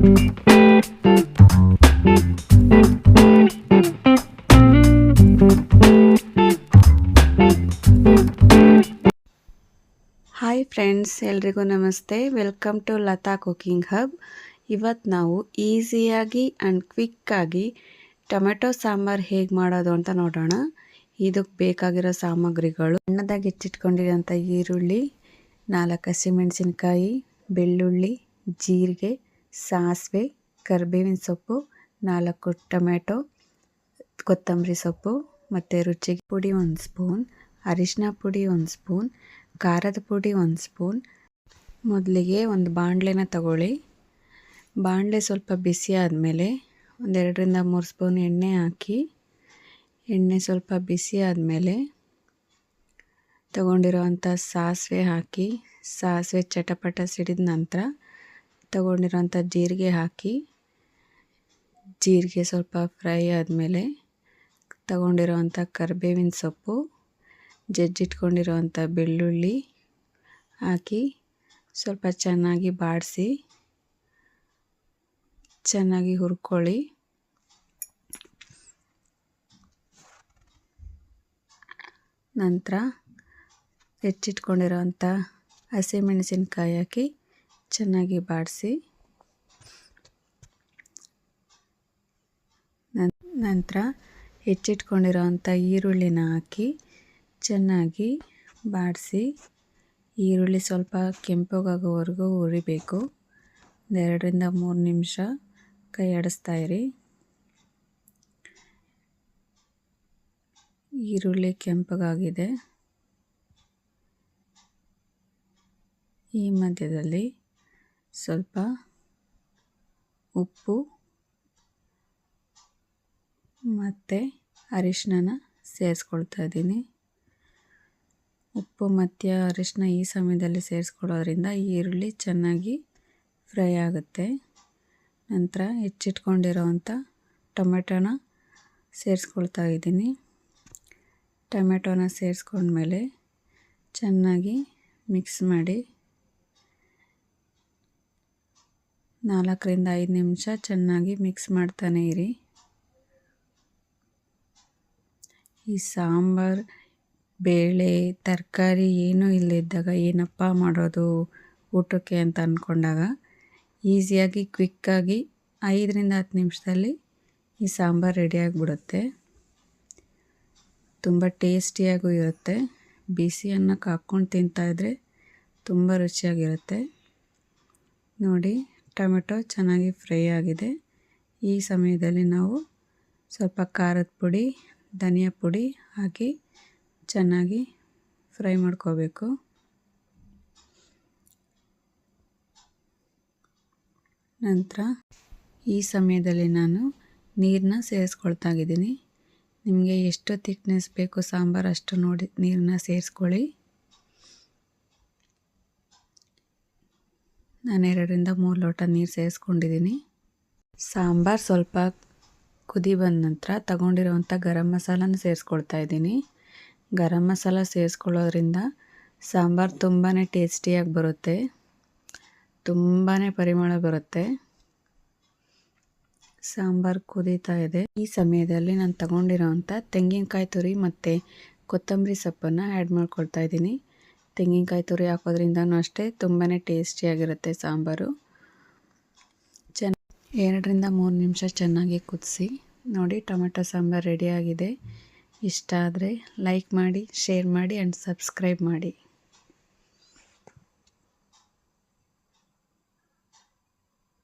Hi friends, ಎಲ್ರಿಗೂ ನಮಸ್ತೆ. Welcome to Latha cooking hub. ಇವತ್ತು ನಾವು ಈಸಿಯಾಗಿ ಆ್ಯಂಡ್ ಕ್ವಿಕ್ಕಾಗಿ ಟೊಮೆಟೊ ಸಾಂಬಾರು ಹೇಗೆ ಮಾಡೋದು ಅಂತ ನೋಡೋಣ. ಇದಕ್ಕೆ ಬೇಕಾಗಿರೋ ಸಾಮಗ್ರಿಗಳು: ಸಣ್ಣದಾಗಿ ಹೆಚ್ಚಿಟ್ಕೊಂಡಿರೋಂಥ ಈರುಳ್ಳಿ, 4 ಹಸಿಮೆಣಸಿನ್ಕಾಯಿ, ಬೆಳ್ಳುಳ್ಳಿ, ಜೀರಿಗೆ, ಸಾಸಿವೆ, ಕರಿಬೇವಿನ ಸೊಪ್ಪು, 4 ಟೊಮೆಟೊ, ಕೊತ್ತಂಬರಿ ಸೊಪ್ಪು ಮತ್ತು ರುಚಿಗೆ ಪುಡಿ 1 ಸ್ಪೂನ್, ಅರಿಶಿನ ಪುಡಿ 1 ಸ್ಪೂನ್, ಖಾರದ ಪುಡಿ 1 ಸ್ಪೂನ್. ಮೊದಲಿಗೆ ಒಂದು ಬಾಣಲೆನ ತಗೊಳ್ಳಿ. ಬಾಣಲೆ ಸ್ವಲ್ಪ ಬಿಸಿ ಆದಮೇಲೆ 1 2 3 ಸ್ಪೂನ್ ಎಣ್ಣೆ ಹಾಕಿ, ಎಣ್ಣೆ ಸ್ವಲ್ಪ ಬಿಸಿ ಆದಮೇಲೆ ತಗೊಂಡಿರೋವಂಥ ಸಾಸಿವೆ ಹಾಕಿ, ಸಾಸಿವೆ ಚಟಪಟ ಸಿಡಿದ ನಂತರ ತಗೊಂಡಿರೋವಂಥ ಜೀರಿಗೆ ಹಾಕಿ, ಜೀರಿಗೆ ಸ್ವಲ್ಪ ಫ್ರೈ ಆದಮೇಲೆ ತಗೊಂಡಿರೋವಂಥ ಕರಿಬೇವಿನ ಸೊಪ್ಪು, ಜಜ್ಜಿಟ್ಕೊಂಡಿರೋವಂಥ ಬೆಳ್ಳುಳ್ಳಿ ಹಾಕಿ ಸ್ವಲ್ಪ ಚೆನ್ನಾಗಿ ಬಾಡಿಸಿ ಚೆನ್ನಾಗಿ ಹುರ್ಕೊಳ್ಳಿ. ನಂತರ ಹೆಚ್ಚಿಟ್ಕೊಂಡಿರೋವಂಥ ಹಸಿಮೆಣಸಿನ್ಕಾಯಿ ಹಾಕಿ ಚೆನ್ನಾಗಿ ಬಾಡಿಸಿ, ನಂತರ ಹೆಚ್ಚಿಟ್ಕೊಂಡಿರೋವಂಥ ಈರುಳ್ಳಿನ ಹಾಕಿ ಚೆನ್ನಾಗಿ ಬಾಡಿಸಿ, ಈರುಳ್ಳಿ ಸ್ವಲ್ಪ ಕೆಂಪಗಾಗೋವರೆಗೂ ಹುರಿಬೇಕು. 2 3 ನಿಮಿಷ ಕೈ ಆಡಿಸ್ತಾ ಇರಿ. ಈರುಳ್ಳಿ ಕೆಂಪಗಾಗಿದೆ. ಈ ಮಧ್ಯದಲ್ಲಿ ಸ್ವಲ್ಪ ಉಪ್ಪು ಮತ್ತು ಅರಿಶಿನ ಸೇರಿಸ್ಕೊಳ್ತಾ ಇದ್ದೀನಿ. ಉಪ್ಪು ಮತ್ತು ಅರಿಶಿನ ಈ ಸಮಯದಲ್ಲಿ ಸೇರಿಸ್ಕೊಳ್ಳೋದ್ರಿಂದ ಈರುಳ್ಳಿ ಚೆನ್ನಾಗಿ ಫ್ರೈ ಆಗುತ್ತೆ. ನಂತರ ಹೆಚ್ಚಿಟ್ಕೊಂಡಿರೋವಂಥ ಟೊಮೆಟೊನ ಸೇರಿಸ್ಕೊಳ್ತಾ ಇದ್ದೀನಿ. ಟೊಮೆಟೊನ ಸೇರಿಸ್ಕೊಂಡ್ಮೇಲೆ ಚೆನ್ನಾಗಿ ಮಿಕ್ಸ್ ಮಾಡಿ 4 5 ನಿಮಿಷ ಚೆನ್ನಾಗಿ ಮಿಕ್ಸ್ ಮಾಡ್ತಾನೆ ಇರಿ. ಈ ಸಾಂಬಾರು ಬೇಳೆ ತರಕಾರಿ ಏನೂ ಇಲ್ಲದಿದ್ದಾಗ ಏನಪ್ಪ ಮಾಡೋದು ಊಟಕ್ಕೆ ಅಂತ ಅಂದ್ಕೊಂಡಾಗ ಈಸಿಯಾಗಿ ಕ್ವಿಕ್ಕಾಗಿ 5 10 ನಿಮಿಷದಲ್ಲಿ ಈ ಸಾಂಬಾರು ರೆಡಿಯಾಗಿಬಿಡುತ್ತೆ. ತುಂಬ ಟೇಸ್ಟಿಯಾಗೂ ಇರುತ್ತೆ. ಬಿಸಿ ಅನ್ನಕ್ಕೆ ಹಾಕ್ಕೊಂಡು ತಿಂತಾಯಿದ್ರೆ ತುಂಬ ರುಚಿಯಾಗಿರುತ್ತೆ. ನೋಡಿ, ಟೊಮೆಟೊ ಚೆನ್ನಾಗಿ ಫ್ರೈ ಆಗಿದೆ. ಈ ಸಮಯದಲ್ಲಿ ನಾವು ಸ್ವಲ್ಪ ಖಾರದ ಪುಡಿ, ಧನಿಯಾ ಪುಡಿ ಹಾಕಿ ಚೆನ್ನಾಗಿ ಫ್ರೈ ಮಾಡ್ಕೋಬೇಕು. ನಂತರ ಈ ಸಮಯದಲ್ಲಿ ನಾನು ನೀರನ್ನ ಸೇರಿಸ್ಕೊಳ್ತಾ ಇದ್ದೀನಿ. ನಿಮಗೆ ಎಷ್ಟು ಥಿಕ್ನೆಸ್ ಬೇಕು ಸಾಂಬಾರು ಅಷ್ಟು ನೋಡಿ ನೀರನ್ನ ಸೇರಿಸ್ಕೊಳ್ಳಿ. ನಾನು 2 3 ಲೋಟ ನೀರು ಸೇರಿಸ್ಕೊಂಡಿದ್ದೀನಿ. ಸಾಂಬಾರು ಸ್ವಲ್ಪ ಕುದಿ ಬಂದ ನಂತರ ತಗೊಂಡಿರೋವಂಥ ಗರಂ ಮಸಾಲನ ಸೇರಿಸ್ಕೊಳ್ತಾ ಇದ್ದೀನಿ. ಗರಂ ಮಸಾಲ ಸೇರಿಸ್ಕೊಳ್ಳೋದ್ರಿಂದ ಸಾಂಬಾರು ತುಂಬಾ ಟೇಸ್ಟಿಯಾಗಿ ಬರುತ್ತೆ, ತುಂಬಾ ಪರಿಮಳ ಬರುತ್ತೆ. ಸಾಂಬಾರು ಕುದೀತಾ ಇದೆ. ಈ ಸಮಯದಲ್ಲಿ ನಾನು ತಗೊಂಡಿರೋವಂಥ ತೆಂಗಿನಕಾಯಿ ತುರಿ ಮತ್ತು ಕೊತ್ತಂಬರಿ ಸೊಪ್ಪನ್ನು ಆ್ಯಡ್ ಮಾಡ್ಕೊಳ್ತಾ ಇದ್ದೀನಿ. ತೆಂಗಿನಕಾಯಿ ತುರಿ ಹಾಕೋದ್ರಿಂದನೂ ಅಷ್ಟೇ ತುಂಬಾ ಟೇಸ್ಟಿಯಾಗಿರುತ್ತೆ ಸಾಂಬಾರು. 2 3 ನಿಮಿಷ ಚೆನ್ನಾಗಿ ಕುದಿಸಿ. ನೋಡಿ, ಟೊಮೆಟೊ ಸಾಂಬಾರು ರೆಡಿಯಾಗಿದೆ. ಇಷ್ಟ ಆದರೆ ಲೈಕ್ ಮಾಡಿ, ಶೇರ್ ಮಾಡಿ ಆ್ಯಂಡ್ ಸಬ್ಸ್ಕ್ರೈಬ್ ಮಾಡಿ.